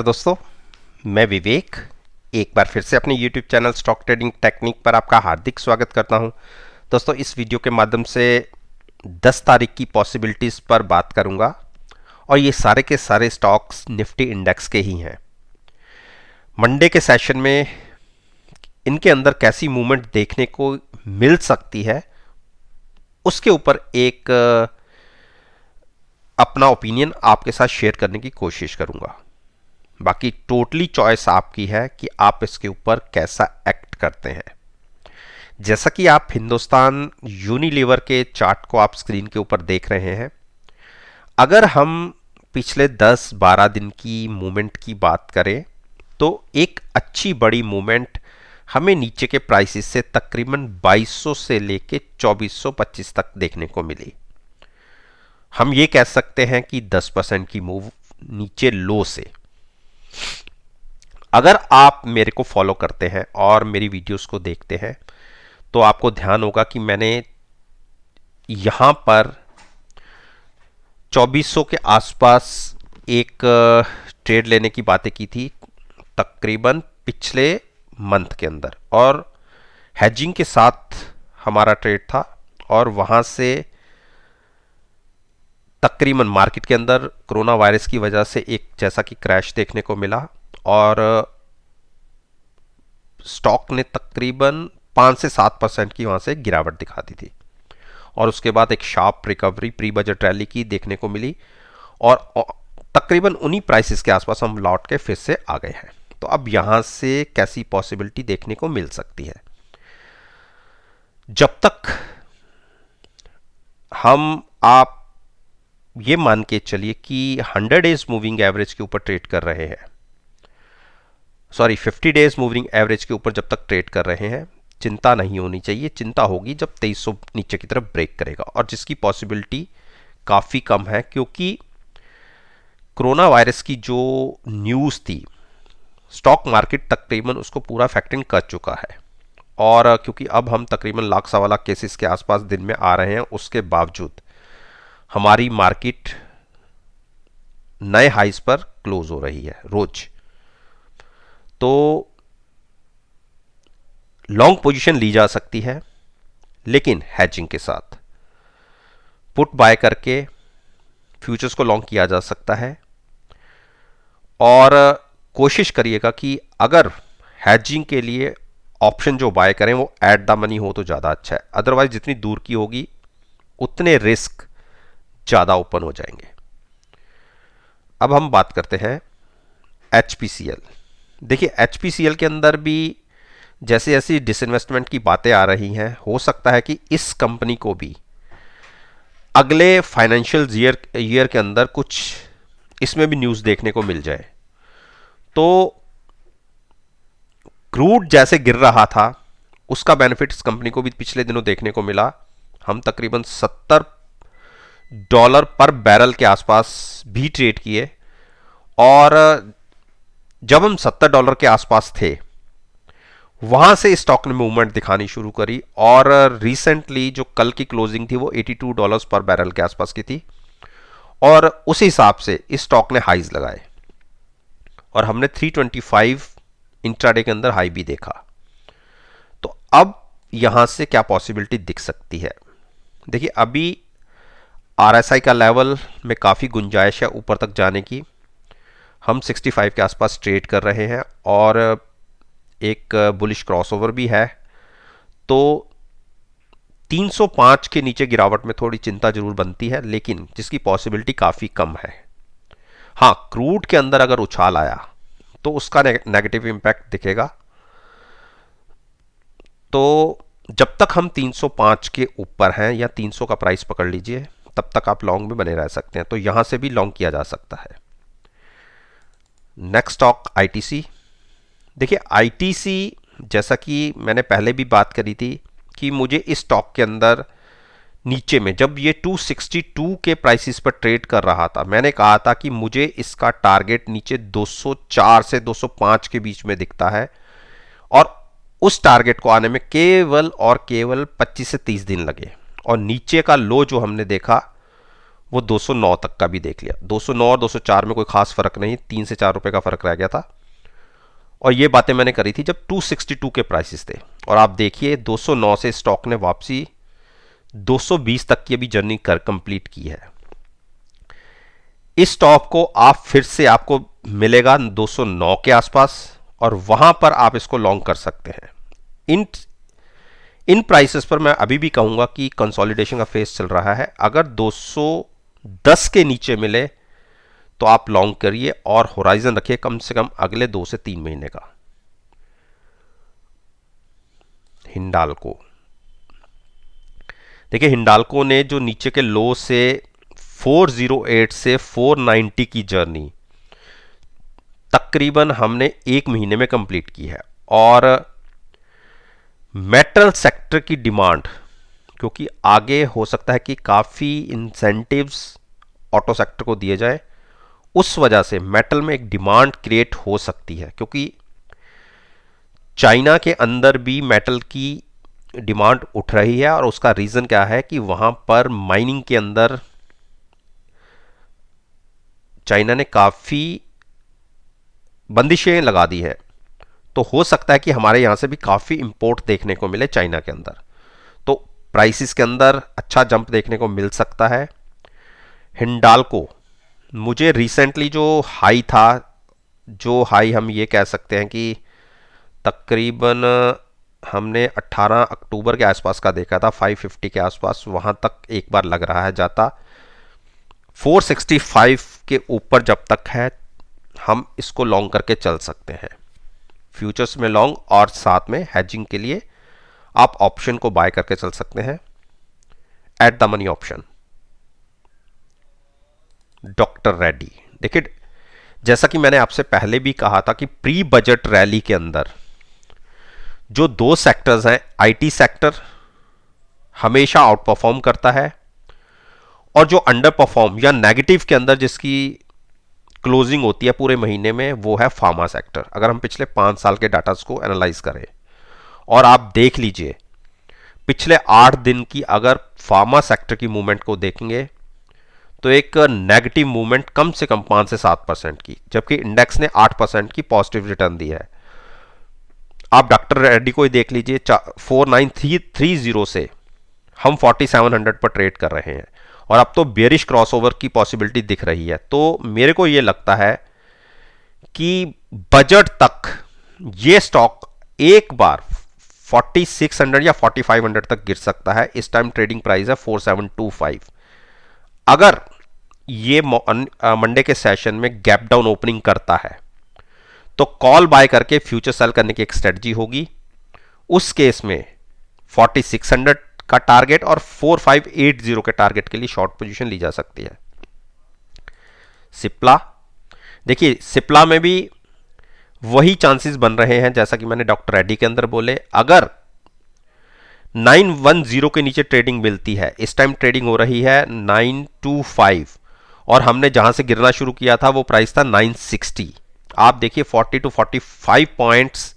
तो दोस्तों, मैं विवेक एक बार फिर से अपने YouTube channel stock trading technique पर आपका हार्दिक स्वागत करता हूं। दोस्तों, इस वीडियो के माध्यम से 10 तारीख की पॉसिबिलिटीज़ पर बात करूंगा और ये सारे के सारे स्टॉक्स निफ्टी इंडेक्स के ही हैं। मंडे के सेशन में इनके अंदर कैसी मूवमेंट देखने को मिल सकती है, उसके ऊपर एक अपना ओपिनियन आपके साथ शेयर करने की कोशिश करूंगा। बाकी टोटली चॉइस आपकी है कि आप इसके ऊपर कैसा एक्ट करते हैं। जैसा कि आप हिंदुस्तान यूनिलीवर के चार्ट को आप स्क्रीन के ऊपर देख रहे हैं, अगर हम पिछले 10-12 दिन की मूवमेंट की बात करें तो एक अच्छी बड़ी मूवमेंट हमें नीचे के प्राइसेस से तकरीबन 2200 से लेके 2425 तक देखने को मिली। हम ये कह सकते हैं कि 10% की मूव नीचे लो से। अगर आप मेरे को फॉलो करते हैं और मेरी वीडियोस को देखते हैं तो आपको ध्यान होगा कि मैंने यहां पर 2400 के आसपास एक ट्रेड लेने की बातें की थी तकरीबन पिछले मंथ के अंदर, और हेजिंग के साथ हमारा ट्रेड था और वहां से तकरीबन मार्केट के अंदर कोरोना वायरस की वजह से एक जैसा कि क्रैश देखने को मिला और स्टॉक ने तकरीबन 5 से 7% की वहां से गिरावट दिखा दी थी और उसके बाद एक sharp recovery pre budget rally की देखने को मिली और तकरीबन उन्हीं प्राइसेस के आसपास हम लौट के फिर से आ गए हैं। तो अब यहां से कैसी पॉसिबिलिटी देखने को मिल सकती है? जब तक आप ये मान के चलिए कि 100 डेज मूविंग एवरेज के ऊपर ट्रेड कर रहे हैं, 50 डेज मूविंग एवरेज के ऊपर जब तक ट्रेड कर रहे हैं, चिंता नहीं होनी चाहिए। चिंता होगी जब 2300 नीचे की तरफ ब्रेक करेगा, और जिसकी पॉसिबिलिटी काफ़ी कम है क्योंकि कोरोना वायरस की जो न्यूज़ थी स्टॉक मार्केट तकरीबन उसको पूरा फैक्टरिंग कर चुका है, और क्योंकि अब हम तकरीबन लाख सवा लाख केसेस के आसपास दिन में आ रहे हैं, उसके बावजूद हमारी मार्केट नए हाइस पर क्लोज हो रही है रोज। तो लॉन्ग पोजीशन ली जा सकती है, लेकिन हैजिंग के साथ पुट बाय करके फ्यूचर्स को लॉन्ग किया जा सकता है। और कोशिश करिएगा कि अगर हैजिंग के लिए ऑप्शन जो बाय करें वो एट द मनी हो तो ज़्यादा अच्छा है, अदरवाइज जितनी दूर की होगी उतने रिस्क ज़्यादा ओपन हो जाएंगे। अब हम बात करते हैं HPCL। देखिए, HPCL के अंदर भी जैसे ऐसी डिसइन्वेस्टमेंट की बातें आ रही हैं, हो सकता है कि इस कंपनी को भी अगले फाइनेंशियल ईयर के अंदर कुछ इसमें भी न्यूज़ देखने को मिल जाए। तो क्रूड जैसे गिर रहा था उसका बेनिफिट इस कंपनी को भी पिछले दिनों देखने को मिला। हम तकरीबन $70 पर बैरल के आसपास भी ट्रेड किए, और जब हम $70 के आसपास थे वहां से स्टॉक ने मूवमेंट दिखानी शुरू करी, और रिसेंटली जो कल की क्लोजिंग थी वो $82 पर बैरल के आसपास की थी, और उस हिसाब से इस स्टॉक ने हाईज लगाए और हमने 325 इंट्राडे के अंदर हाई भी देखा। तो अब यहां से क्या पॉसिबिलिटी दिख सकती है? देखिए, अभी RSI का लेवल में काफ़ी गुंजाइश है ऊपर तक जाने की। हम 65 के आसपास ट्रेड कर रहे हैं और एक बुलिश क्रॉसओवर भी है। तो 305 के नीचे गिरावट में थोड़ी चिंता जरूर बनती है, लेकिन जिसकी पॉसिबिलिटी काफ़ी कम है। हाँ, क्रूड के अंदर अगर उछाल आया तो उसका नेगेटिव इंपैक्ट दिखेगा। तो जब तक हम 305 के ऊपर हैं या 300 का प्राइस पकड़ लीजिए, तब तक आप लॉन्ग में बने रह सकते हैं। तो यहां से भी लॉन्ग किया जा सकता है। Next stock ITC। देखिए, ITC जैसा कि मैंने पहले भी बात करी थी कि मुझे इस स्टॉक के अंदर नीचे में जब ये 262 के प्राइसेस पर ट्रेड कर रहा था, मैंने कहा था कि मुझे इसका टारगेट नीचे 204 से 205 के बीच में दिखता है, और उस टारगेट को आने में केवल और केवल 25 से 30 दिन लगे। और नीचे का लो जो हमने देखा वो 209 तक का भी देख लिया। 209 और 204 में कोई खास फर्क नहीं, 3 से 4 रुपए का फर्क रह गया था। और ये बातें मैंने करी थी जब 262 के प्राइसेस थे। और आप देखिए 209 से स्टॉक ने वापसी 220 तक की अभी जर्नी कर कंप्लीट की है। इस स्टॉक को आप फिर से आपको मिलेगा 209 के आसपास और वहां पर आप इसको लॉन्ग कर सकते हैं। इन प्राइसेस पर मैं अभी भी कहूंगा कि कंसोलिडेशन का फेज चल रहा है। अगर 210 के नीचे मिले तो आप लॉन्ग करिए और होराइजन रखिए कम से कम अगले 2 से 3 महीने का। हिंडाल्को, देखिए हिंडाल्को ने जो नीचे के लो से 408 से 490 की जर्नी तकरीबन हमने 1 महीने में कंप्लीट की है। और मेटल सेक्टर की डिमांड, क्योंकि आगे हो सकता है कि काफ़ी इंसेंटिव्स ऑटो सेक्टर को दिए जाए, उस वजह से मेटल में एक डिमांड क्रिएट हो सकती है। क्योंकि चाइना के अंदर भी मेटल की डिमांड उठ रही है और उसका रीज़न क्या है कि वहाँ पर माइनिंग के अंदर चाइना ने काफ़ी बंदिशें लगा दी हैं। तो हो सकता है कि हमारे यहाँ से भी काफ़ी इंपोर्ट देखने को मिले चाइना के अंदर, तो प्राइसेस के अंदर अच्छा जंप देखने को मिल सकता है। हिंडाल्को मुझे रिसेंटली जो हाई था, जो हाई हम ये कह सकते हैं कि तकरीबन हमने 18 अक्टूबर के आसपास का देखा था 550 के आसपास, वहाँ तक एक बार लग रहा है जाता। 465 के ऊपर जब तक है हम इसको लॉन्ग करके चल सकते हैं, फ्यूचर्स में लॉन्ग, और साथ में हैजिंग के लिए आप ऑप्शन को बाय करके चल सकते हैं at the money option. Doctor Reddy, देखिए जैसा कि मैंने आपसे पहले भी कहा था कि प्री बजट रैली के अंदर जो 2 सेक्टर्स हैं, आईटी सेक्टर हमेशा आउट परफॉर्म करता है और जो अंडर परफॉर्म या नेगेटिव के अंदर जिसकी क्लोजिंग होती है पूरे महीने में, वो है फार्मा सेक्टर। अगर हम पिछले 5 साल के डाटास को एनालाइज करें और आप देख लीजिए पिछले 8 दिन की अगर फार्मा सेक्टर की मूवमेंट को देखेंगे तो एक नेगेटिव मूवमेंट कम से कम 5 से 7% की, जबकि इंडेक्स ने 8% की पॉजिटिव रिटर्न दी है। आप डॉक्टर रेड्डी को ही देख लीजिए, 4930 से हम 4700 पर ट्रेड कर रहे हैं और अब तो बेरिश क्रॉसओवर की पॉसिबिलिटी दिख रही है। तो मेरे को ये लगता है कि बजट तक ये स्टॉक एक बार 4600 या 4500 तक गिर सकता है। इस टाइम ट्रेडिंग प्राइस है 4725। अगर ये मंडे के सेशन में गैप डाउन ओपनिंग करता है तो कॉल बाय करके फ्यूचर सेल करने की एक स्ट्रेटजी होगी। उस केस में 4600 का टारगेट और 4580 के टारगेट के लिए शॉर्ट पोजीशन ली जा सकती है। सिप्ला, देखिए सिप्ला में भी वही चांसेस बन रहे हैं जैसा कि मैंने डॉक्टर रेड्डी के अंदर बोले। अगर 910 के नीचे ट्रेडिंग मिलती है, इस टाइम ट्रेडिंग हो रही है 925 और हमने जहां से गिरना शुरू किया था वो प्राइस था 960। आप देखिए 40 to 45 पॉइंट्स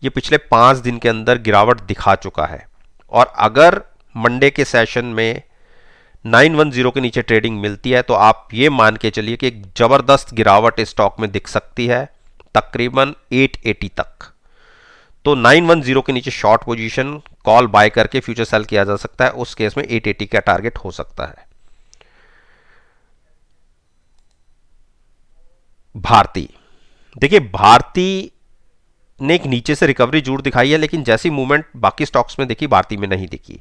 ये पिछले 5 दिन के अंदर गिरावट दिखा चुका है। और अगर मंडे के सेशन में 910 के नीचे ट्रेडिंग मिलती है तो आप ये मान के चलिए कि एक जबरदस्त गिरावट इस स्टॉक में दिख सकती है तकरीबन 880 तक। तो 910 के नीचे शॉर्ट पोजीशन कॉल बाय करके फ्यूचर सेल किया जा सकता है। उस केस में 880 का टारगेट हो सकता है। भारती, देखिए भारती ने एक नीचे से रिकवरी जरूर दिखाई है, लेकिन जैसी मूवमेंट बाकी स्टॉक्स में दिखी भारती में नहीं दिखी,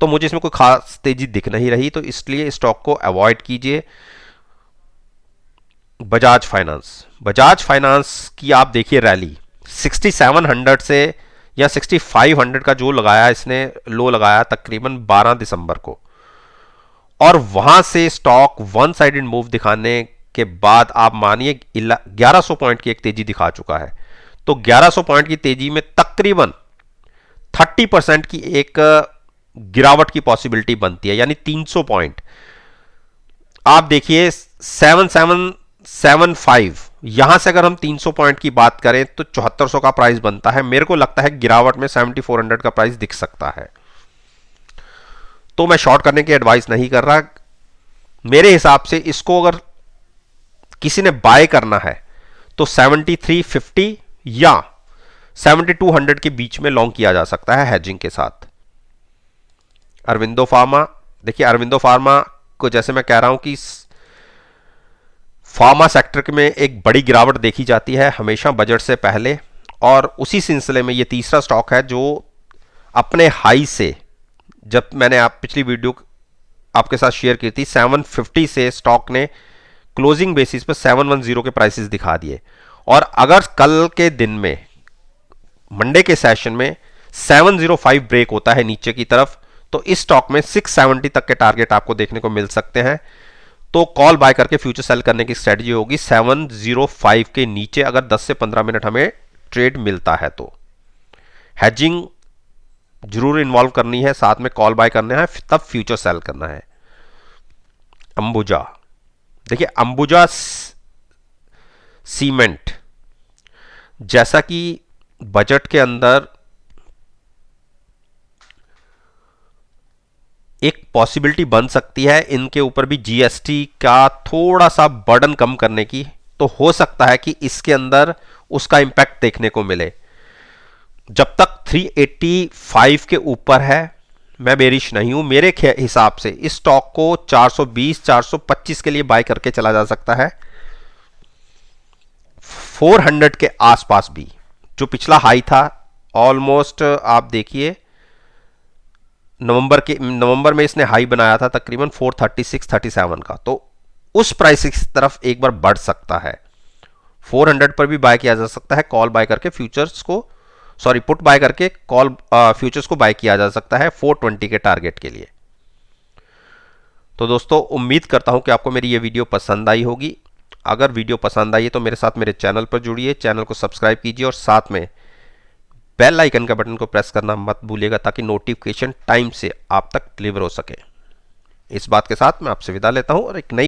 तो मुझे इसमें कोई खास तेजी दिख नहीं रही, तो इसलिए स्टॉक को अवॉइड कीजिए। बजाज फाइनेंस की आप देखिए रैली 6700 से या 6500 का जो लगाया इसने, लो लगाया तकरीबन 12 दिसंबर को, और वहां से स्टॉक वन साइडेड मूव दिखाने के बाद आप मानिए 1100 पॉइंट की एक तेजी दिखा चुका है। तो 1100 पॉइंट की तेजी में तकरीबन 30% की एक गिरावट की पॉसिबिलिटी बनती है, यानी 300 पॉइंट। आप देखिए 7775, यहां से अगर हम 300 पॉइंट की बात करें तो 7400 का प्राइस बनता है। मेरे को लगता है गिरावट में 7400 का प्राइस दिख सकता है। तो मैं शॉर्ट करने की एडवाइस नहीं कर रहा, मेरे हिसाब से इसको अगर किसी ने बाय करना है तो 7350 या 7200 के बीच में लॉन्ग किया जा सकता है हेजिंग के साथ। अरविंदो फार्मा, देखिए अरविंदो फार्मा को जैसे मैं कह रहा हूं कि फार्मा सेक्टर में एक बड़ी गिरावट देखी जाती है हमेशा बजट से पहले, और उसी सिलसिले में ये तीसरा स्टॉक है जो अपने हाई से, जब मैंने आप पिछली वीडियो आपके साथ शेयर की थी, 750 से स्टॉक ने क्लोजिंग बेसिस पर 710 के प्राइसेस दिखा दिए, और अगर कल के दिन में मंडे के सेशन में 705 ब्रेक होता है नीचे की तरफ, तो इस स्टॉक में 670 तक के टारगेट आपको देखने को मिल सकते हैं। तो कॉल बाय करके फ्यूचर सेल करने की स्ट्रेटजी होगी 705 के नीचे, अगर 10 से 15 मिनट हमें ट्रेड मिलता है तो। हेजिंग जरूर इन्वॉल्व करनी है, साथ में कॉल बाय करना है, तब फ्यूचर सेल करना है। अंबुजा, देखिए अंबुजा सीमेंट, जैसा कि बजट के अंदर एक पॉसिबिलिटी बन सकती है इनके ऊपर भी जीएसटी का थोड़ा सा बर्डन कम करने की, तो हो सकता है कि इसके अंदर उसका इंपैक्ट देखने को मिले। जब तक 385 के ऊपर है मैं बेरिश नहीं हूं। मेरे हिसाब से इस स्टॉक को 420 425 के लिए बाय करके चला जा सकता है। 400 के आसपास भी, जो पिछला हाई था ऑलमोस्ट, आप देखिए नवंबर में इसने हाई बनाया था तकरीबन 436-37 का, तो उस प्राइस की तरफ एक बार बढ़ सकता है। 400 पर भी बाय किया जा सकता है, कॉल बाय करके फ्यूचर्स को, सॉरी पुट बाय करके कॉल फ्यूचर्स को बाय किया जा सकता है 420 के टारगेट के लिए। तो दोस्तों उम्मीद करता हूं कि आपको मेरी ये वीडियो पसंद आई होगी। अगर वीडियो पसंद आई है तो मेरे साथ मेरे चैनल पर जुड़िए, चैनल को सब्सक्राइब कीजिए और साथ में बेल आइकन का बटन को प्रेस करना मत भूलिएगा, ताकि नोटिफिकेशन टाइम से आप तक डिलीवर हो सके। इस बात के साथ मैं आपसे विदा लेता हूं और एक नई